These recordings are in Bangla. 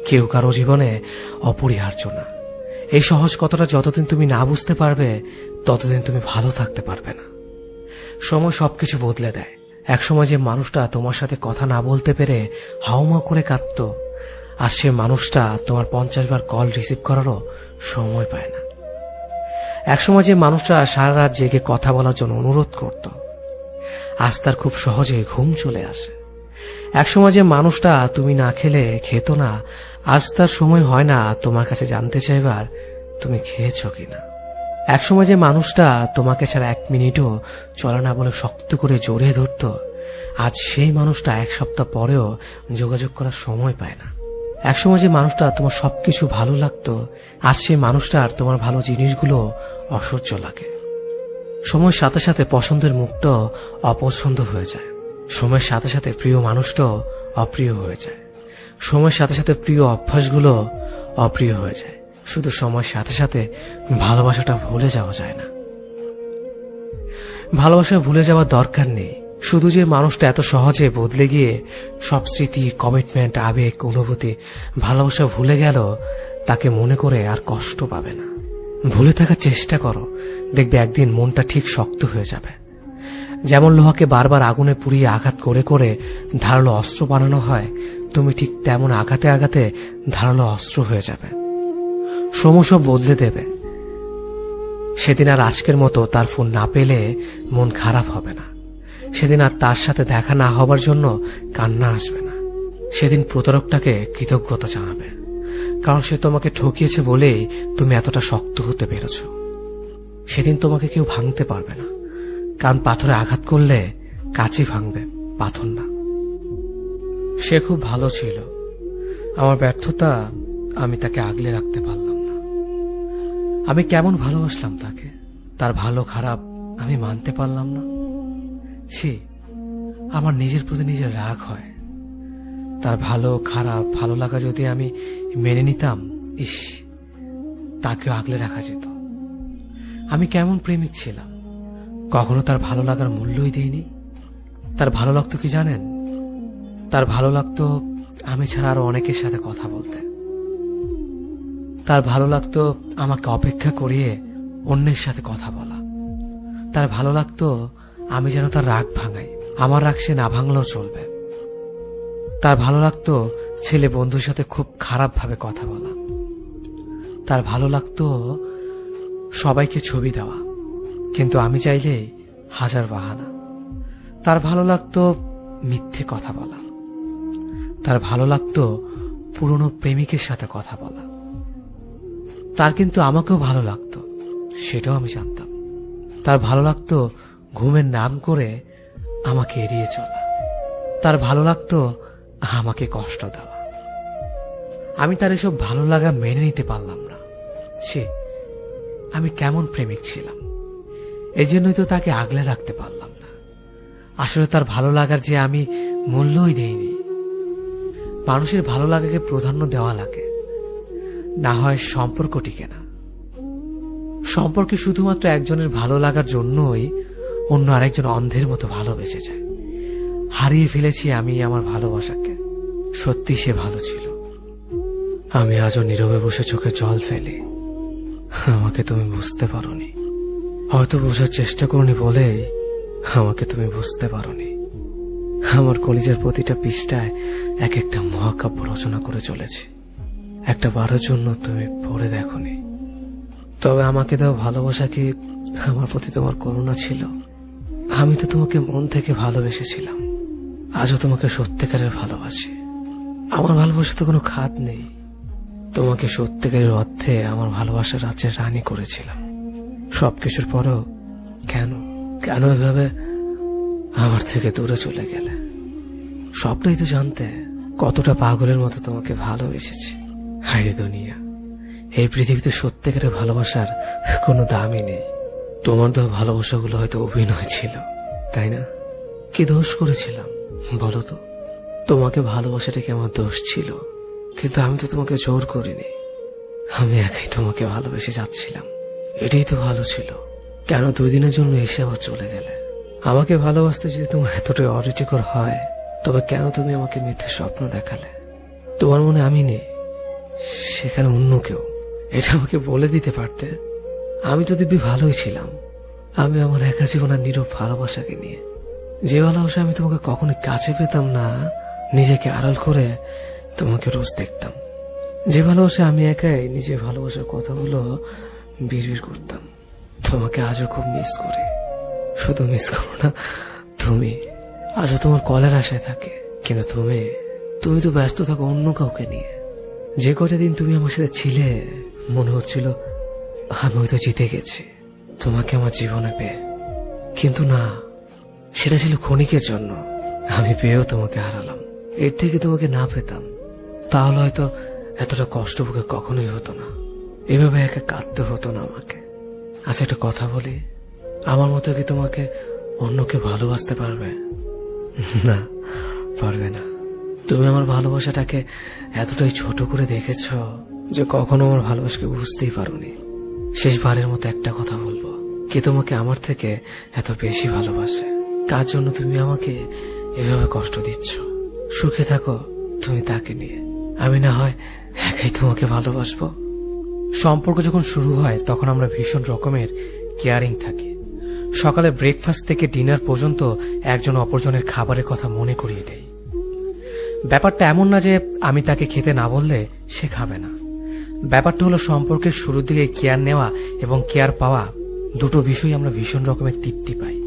কেউ কারো জীবনে অপরিহার্য না। এই সহজ কথাটা যতদিন তুমি না বুঝতে পারবে ততদিন তুমি ভালো থাকতে পারবে না। সময় সবকিছু বদলে দেয়। একসময় যে মানুষটা তোমার সাথে কথা না বলতে পেরে হাউমাউ করে কাঁদত, আর সে মানুষটা তোমার 50 বার কল রিসিভ করারও সময় পায় না। একসময় যে মানুষটা সারা রাত জেগে কথা বলার জন্য অনুরোধ করত, আজ তার খুব সহজে ঘুম চলে আসে। একসময় যে মানুষটা তুমি না খেলে খেত না, আজ তার সময় হয় না তোমার কাছে জানতে চাইবার তুমি খেয়েছ কিনা। একসময় যে মানুষটা তোমাকে ছাড়া 1 মিনিটও চলে না বলে শক্ত করে জড়িয়ে ধরত, আজ সেই মানুষটা 1 সপ্তাহ পরেও যোগাযোগ করার সময় পায় না। একসময় যে মানুষটা তোমার সবকিছু ভালো লাগতো, আজ সেই মানুষটার তোমার ভালো জিনিসগুলো অসহ্য লাগে। সময়ের সাথে সাথে পছন্দের মুখটা অপছন্দ হয়ে যায়। সময়ের সাথে সাথে প্রিয় মানুষটাও অপ্রিয় হয়ে যায়। সময়ের সাথে সাথে প্রিয় অভ্যাসগুলো অপ্রিয় হয়ে যায়। শুধু সময়ের সাথে সাথে ভালোবাসাটা ভুলে যাওয়া যায় না। ভালোবাসা ভুলে যাওয়ার দরকার নেই। শুধু যে মানুষটা এত সহজে বদলে গিয়ে সব স্মৃতি, কমিটমেন্ট, আবেগ, অনুভূতি, ভালোবাসা ভুলে গেল, তাকে মনে করে আর কষ্ট পাবে না। ভুলে থাকার চেষ্টা করো, দেখবে একদিন মনটা ঠিক শক্ত হয়ে যাবে। যেমন লোহাকে বারবার আগুনে পুড়িয়ে আঘাত করে করে ধারালো অস্ত্র বানানো হয়, তুমি ঠিক তেমন আঘাতে আঘাতে ধারালো অস্ত্র হয়ে যাবে। সময় সব বদলে দেবে। সেদিন আর আজকের মতো তার ফোন না পেলে মন খারাপ হবে না। সেদিন আর তার সাথে দেখা না হবার জন্য কান্না আসবে না। সেদিন প্রতারকটাকে কৃতজ্ঞতা জানাবে, কারণ সে তোমাকে ঠকিয়েছে বলেই তুমি এতটা শক্ত হতে পেরেছ। সেদিন তোমাকে কেউ ভাঙতে পারবে না, কারণ পাথরে আঘাত করলে কাঁচই ভাঙবে, পাথর না। সে খুব ভালো ছিল। আমার ব্যর্থতা, আমি তাকে আগলে রাখতে পারলাম না। আমি কেমন ভালোবাসলাম তাকে, তার ভালো খারাপ আমি মানতে পারলাম না। ছি, আমার নিজের প্রতি নিজের রাগ হয়। তার ভালো খারাপ ভালো লাগা যদি আমি মেনে নিতাম, ইস, তাকেও আগলে রাখা যেত। আমি কেমন প্রেমিক ছিলাম, কখনো তার ভালো লাগার মূল্যই দেইনি। তার ভালো লাগতো কি জানেন? তার ভালো লাগতো আমি ছাড়া আরো অনেকের সাথে কথা বলতে। তার ভালো লাগতো আমাকে অপেক্ষা করিয়ে অন্যের সাথে কথা বলা। তার ভালো লাগতো আমি যেন তার রাগ ভাঙাই, আমার রাগ সে না ভাঙলেও চলবে। তার ভালো লাগতো ছেলে বন্ধুর সাথে খুব খারাপ ভাবে কথা বলা। তার ভালো লাগতো সবাইকে ছবি দেওয়া, কিন্তু আমি চাইলে 1000 বাহানা। তার ভালো লাগতো মিথ্যে কথা বলা। তার ভালো লাগতো পুরনো প্রেমিকের সাথে কথা বলা। তার কিন্তু আমাকেও ভালো লাগতো, সেটাও আমি জানতাম। তার ভালো লাগতো ঘুমের নাম করে আমাকে এড়িয়ে চলা। তার ভালো লাগতো আমাকে কষ্ট দেওয়া। আমি তার এসব ভালো লাগা মেনে নিতে পারলাম না। ছি, আমি কেমন প্রেমিক ছিলাম। এই জন্যই তো তাকে আগলে রাখতে পারলাম না। আসলে তার ভালো লাগার যে আমি মূল্যই দেইনি। মানুষের ভালো লাগাকে প্রাধান্য দেওয়া লাগে, না হয় সম্পর্ক টিকে না। সম্পর্কে শুধুমাত্র একজনের ভালো লাগার জন্যই অন্য আরেকজন অন্ধের মতো ভালোবেসে যায়। হারিয়ে ফেলেছি আমি আমার ভালোবাসাকে। সত্যি সে ভালো ছিল। আমি আজও নীরবে বসে চোখে জল ফেলি। আমাকে তুমি বুঝতে পারোনি, হয়তো বোঝার চেষ্টা করনি বলেই আমাকে তুমি বুঝতে পারোনি। আমার কলিজার প্রতিটা পৃষ্ঠায় এক একটা মহাকাব্য রচনা করে চলেছে। একটা বারের জন্য তুমি পড়ে দেখোনি। তবে আমাকে দেওয়া ভালোবাসা কি আমার প্রতি তোমার করুণা ছিল? আমি তো তোমাকে মন থেকে ভালোবেসেছিলাম। আজও তোমাকে সত্যিকারের ভালোবাসি। আমার ভালোবাসা তো কোনো খাত নেই। তোমাকে সত্যিকারের অর্থে আমার ভালোবাসার রাজ্যের রানী করেছিলাম। সবকিছুর পরেও কেন কেন এভাবে আমার থেকে দূরে চলে গেলে? সবটাই তো জানতে কতটা পাগলের মতো তোমাকে ভালোবেসেছি। হায়রে দুনিয়া, এই পৃথিবীতে সত্যিকারের ভালোবাসার কোনো দামই নেই। তোমার তো ভালোবাসাগুলো হয়তো অভিনয় ছিল, তাই না? কি দোষ করেছিলাম বলো তো? তোমাকে ভালোবাসাটা কি আমার দোষ ছিল? কিন্তু আমি তো তোমাকে জোর করিনি। আমি একাই তোমাকে ভালোবেসে যাচ্ছিলাম। এটাই তো ভালো ছিল। কেন 2 দিনের জন্য এসে আবার চলে গেলে? আমাকে ভালোবাসতে যদি তোমার এতটাই অরুচিকর হয়, তবে কেন তুমি আমাকে মিথ্যে স্বপ্ন দেখালে? তোমার মনে আমি নেই, সেখানে অন্য কেউ। এটা আমাকে বলে দিতে পারতে। আমি তো দিব্যি ভালোই ছিলাম। আমি আমার একা জীবনের নীরব ভালোবাসাকে নিয়ে, যে ভালোবাসা আমি তোমাকে কখনোই কাছে পেতাম না, নিজেকে আড়াল করে তোমাকে রোজ দেখতাম। যে ভালোবাসা আমি একাই নিজের ভালোবাসার কথাগুলো বিড়বিড় করতাম। তোমাকে আজও খুব মিস করি। শুধু মিস করো না, তুমি আজও তোমার কলের আশায় থাকে। কিন্তু তুমি তো ব্যস্ত থাকো অন্য কাউকে নিয়ে। যে কটা দিন তুমি আমার সাথে ছিলে, মনে হচ্ছিল আমি হয়তো জিতে গেছি তোমাকে আমার জীবনে পেয়ে। কিন্তু না, সেটা ছিল ক্ষণিকের জন্য। আমি পেয়েও তোমাকে হারালাম। এর থেকে তোমাকে না পেতাম তাহলে হয়তো এতটা কষ্ট বুকে কখনোই হতো না। এভাবে একা কাঁদতে হতো না আমাকে। আচ্ছা, একটা কথা বলি, আমার মতো কি তোমাকে অন্যকে ভালোবাসতে পারবে? না, পারবে না। তুমি আমার ভালোবাসাটাকে এতটাই ছোট করে দেখেছ যে কখনো আমার ভালোবাসাকে বুঝতেই পারোনি। শেষবারের মতো একটা কথা বলবো, কে তোমাকে আমার থেকে এত বেশি ভালোবাসে? কার জন্য তুমি আমাকে এভাবে কষ্ট দিচ্ছ? সুখে থাকো তুমি তাকে নিয়ে, আমি না হয় একাই তোমাকে ভালোবাসবো। সম্পর্ক যখন শুরু হয় তখন আমরা ভীষণ রকমের কেয়ারিং থাকি। সকালে ব্রেকফাস্ট থেকে ডিনার পর্যন্ত একজন অপরজনের খাবারের কথা মনে করিয়ে দেই। ব্যাপারটা এমন না যে আমি তাকে খেতে না বললে সে খাবে না। ব্যাপারটা হলো সম্পর্কের শুরুর দিকে কেয়ার নেওয়া এবং কেয়ার পাওয়া, দুটো বিষয় আমরা ভীষণ রকমের তৃপ্তি পাই।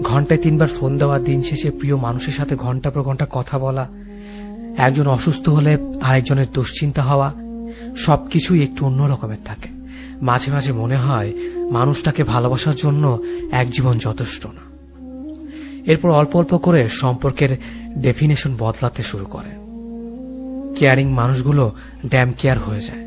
ঘন্টায় 3 বার ফোন দেওয়া, দিন শেষে প্রিয় মানুষের সাথে ঘন্টা পর ঘন্টা কথা বলা, একজন অসুস্থ হলে আরেকজনের দুশ্চিন্তা হওয়া, সবকিছুই একটু অন্য রকমের থাকে। মাঝে মাঝে মনে হয় মানুষটাকে ভালোবাসার জন্য এক জীবন যথেষ্ট না। এরপর অল্প অল্প করে সম্পর্কের ডেফিনেশন বদলাতে শুরু করে। কেয়ারিং মানুষগুলো ড্যাম কেয়ার হয়ে যায়,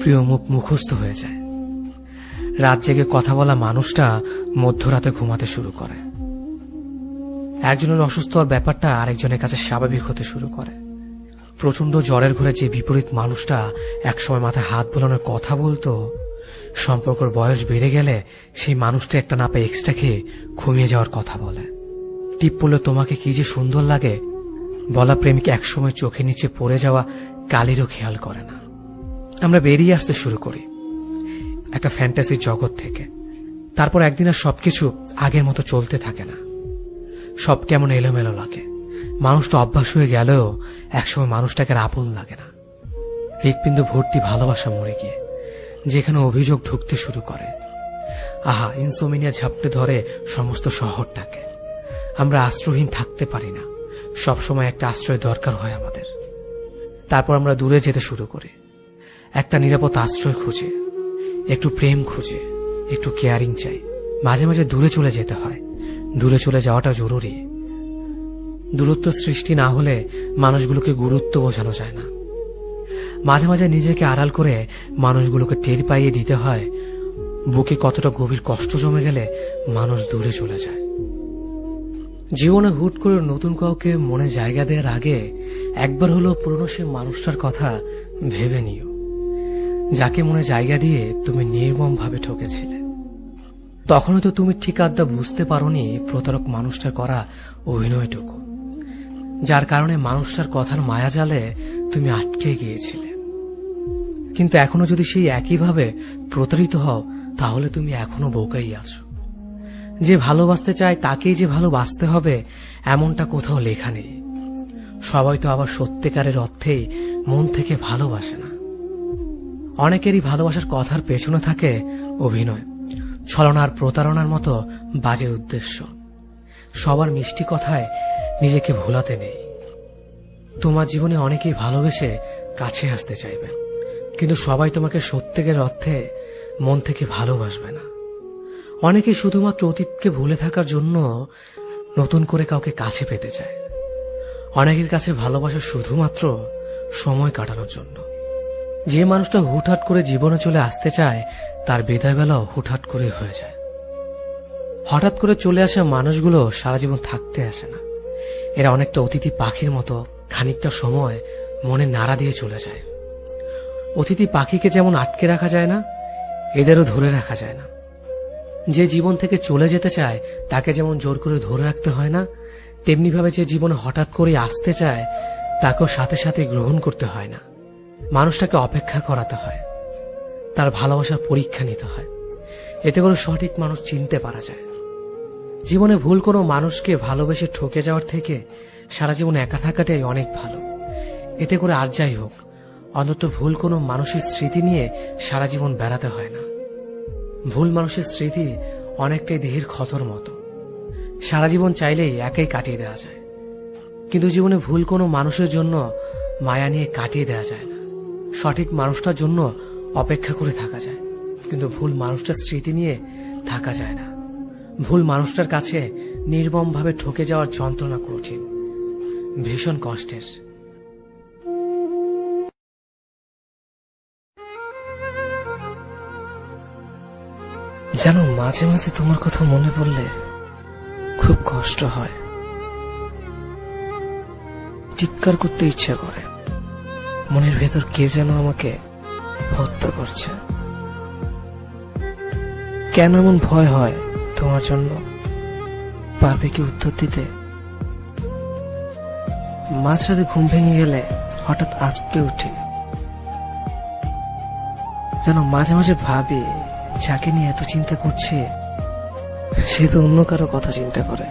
প্রিয় মুখ মুখস্থ হয়ে যায়। রাত জেগে কথা বলা মানুষটা মধ্যরাতে ঘুমাতে শুরু করে। একজনের অসুস্থ হওয়ার ব্যাপারটা আরেকজনের কাছে স্বাভাবিক হতে শুরু করে। প্রচন্ড জ্বরের ঘরে যে বিপরীত মানুষটা একসময় মাথায় হাত বোলানোর কথা বলতো, সম্পর্কের বয়স বেড়ে গেলে সেই মানুষটা একটা না পেয়ে এক্সট্রা খেয়ে ঘুমিয়ে যাওয়ার কথা বলে। টিপ পড়লে তোমাকে কি যে সুন্দর লাগে বলা প্রেমিক একসময় চোখের নিচে পড়ে যাওয়া কালিরও খেয়াল করে না। আমরা বেরিয়ে আসতে শুরু করি একটা ফ্যান্টাসির জগৎ থেকে। তারপর একদিন আর সবকিছু আগের মতো চলতে থাকে না। সব কেমন এলোমেলো লাগে। মানুষটা অভ্যাস হয়ে গেলেও একসময় মানুষটাকে আর আপন লাগে না। হৃৎপিণ্ড ভর্তি ভালোবাসা মরে গিয়ে যেখানে অভিযোগ ঢুকতে শুরু করে। আহা, ইনসোমিনিয়া ঝাপটে ধরে সমস্ত শহরটাকে। আমরা আশ্রয়হীন থাকতে পারি না। সবসময় একটা আশ্রয় দরকার হয় আমাদের। তারপর আমরা দূরে যেতে শুরু করি, একটা নিরাপদ আশ্রয় খুঁজে, একটু প্রেম খুঁজে, একটু কেয়ারিং চাই। মাঝে মাঝে দূরে চলে যেতে হয়। দূরে চলে যাওয়াটা জরুরি। দূরত্ব সৃষ্টি না হলে মানুষগুলোকে গুরুত্ব বোঝানো যায় না। মাঝে মাঝে নিজেকে আড়াল করে মানুষগুলোকে টের পাইয়ে দিতে হয় বুকে কতটা গভীর কষ্ট জমে গেলে মানুষ দূরে চলে যায়। জীবনে হুট করে নতুন কাউকে মনে জায়গা দেওয়ার আগে একবার হলো পুরনো সে মানুষটার কথা ভেবে নিও, যাকে মনে জায়গা দিয়ে তুমি নির্মমভাবে ঠকেছিলে। তখন তো তুমি ঠিক আড্ডা বুঝতে পারোনি প্রতারক মানুষটার করা অভিনয়টুকু, যার কারণে মানুষটার কথার মায়াজালে তুমি আটকে গিয়েছিলে। কিন্তু এখনো যদি সেই একইভাবে প্রতারিত হও, তাহলে তুমি এখনো বোকাই আছো। যে ভালোবাসতে চায় তাকেই যে ভালোবাসতে হবে এমনটা কোথাও লেখা নেই। সবাই তো আবার সত্যিকারের অর্থেই মন থেকে ভালোবাসে না। অনেকেরই ভালোবাসার কথার পেছনে থাকে অভিনয়, ছলনার, প্রতারণার মতো বাজে উদ্দেশ্য। সবার মিষ্টি কথায় নিজেকে ভোলাতে নেই। তোমার জীবনে অনেকেই ভালোবেসে কাছে আসতে চাইবে, কিন্তু সবাই তোমাকে সত্যিকারের অর্থে মন থেকে ভালোবাসবে না। অনেকেই শুধুমাত্র অতীতকে ভুলে থাকার জন্য নতুন করে কাউকে কাছে পেতে চায়। অনেকের কাছে ভালোবাসা শুধুমাত্র সময় কাটানোর জন্য। যে মানুষটা হুটহাট করে জীবনে চলে আসতে চায় তার বিদায় বেলাও হুটহাট করে হয়ে যায়। হঠাৎ করে চলে আসা মানুষগুলো সারা জীবন থাকতে আসে না। এরা অনেকটা অতিথি পাখির মতো খানিকটা সময় মনে নাড়া দিয়ে চলে যায়। অতিথি পাখিকে যেমন আটকে রাখা যায় না, এদেরও ধরে রাখা যায় না। যে জীবন থেকে চলে যেতে চায় তাকে যেমন জোর করে ধরে রাখতে হয় না, তেমনি ভাবে যে জীবনে হঠাৎ করে আসতে চায় তাকেও সাথে সাথে গ্রহণ করতে হয় না। মানুষটাকে অপেক্ষা করাতে হয়, তার ভালোবাসার পরীক্ষা নিতে হয়। এতে করে সঠিক মানুষ চিনতে পারা যায়। জীবনে ভুল কোনো মানুষকে ভালোবেসে ঠকে যাওয়ার থেকে সারা জীবন একা থাকাটাই অনেক ভালো। এতে করে আর যাই হোক, অন্তত ভুল কোনো মানুষের স্মৃতি নিয়ে সারা জীবন বেড়াতে হয় না। ভুল মানুষের স্মৃতি অনেকটাই দেহের ক্ষতর মতো, সারা জীবন চাইলেই একাই কাটিয়ে দেওয়া যায়। কিন্তু জীবনে ভুল কোনো মানুষের জন্য মায়া নিয়ে কাটিয়ে দেওয়া যায় না। সঠিক মানুষটার জন্য অপেক্ষা করে থাকা যায়, কিন্তু ভুল মানুষটার স্মৃতি নিয়ে থাকা যায় না। ভুল মানুষটার কাছে নির্মমভাবে ঠকে যাওয়ার যন্ত্রণা কঠিন, ভীষণ কষ্টের। জানো, মাঝে মাঝে তোমার কথা মনে পড়লে খুব কষ্ট হয়, চিৎকার করতে ইচ্ছে করে। মনের ভেতর কেউ যেন আমাকে হত্যা করছে। কেন এমন ভয় হয় তোমার জন্য? পারবে কি উত্তর দিতে? মাঝরাতে ঘুম ভেঙে গেলে হঠাৎ আঁতকে উঠি। যেন মাঝে মাঝে ভাবি, যাকে নিয়ে এত চিন্তা করছে সে তো অন্য কারো কথা চিন্তা করে।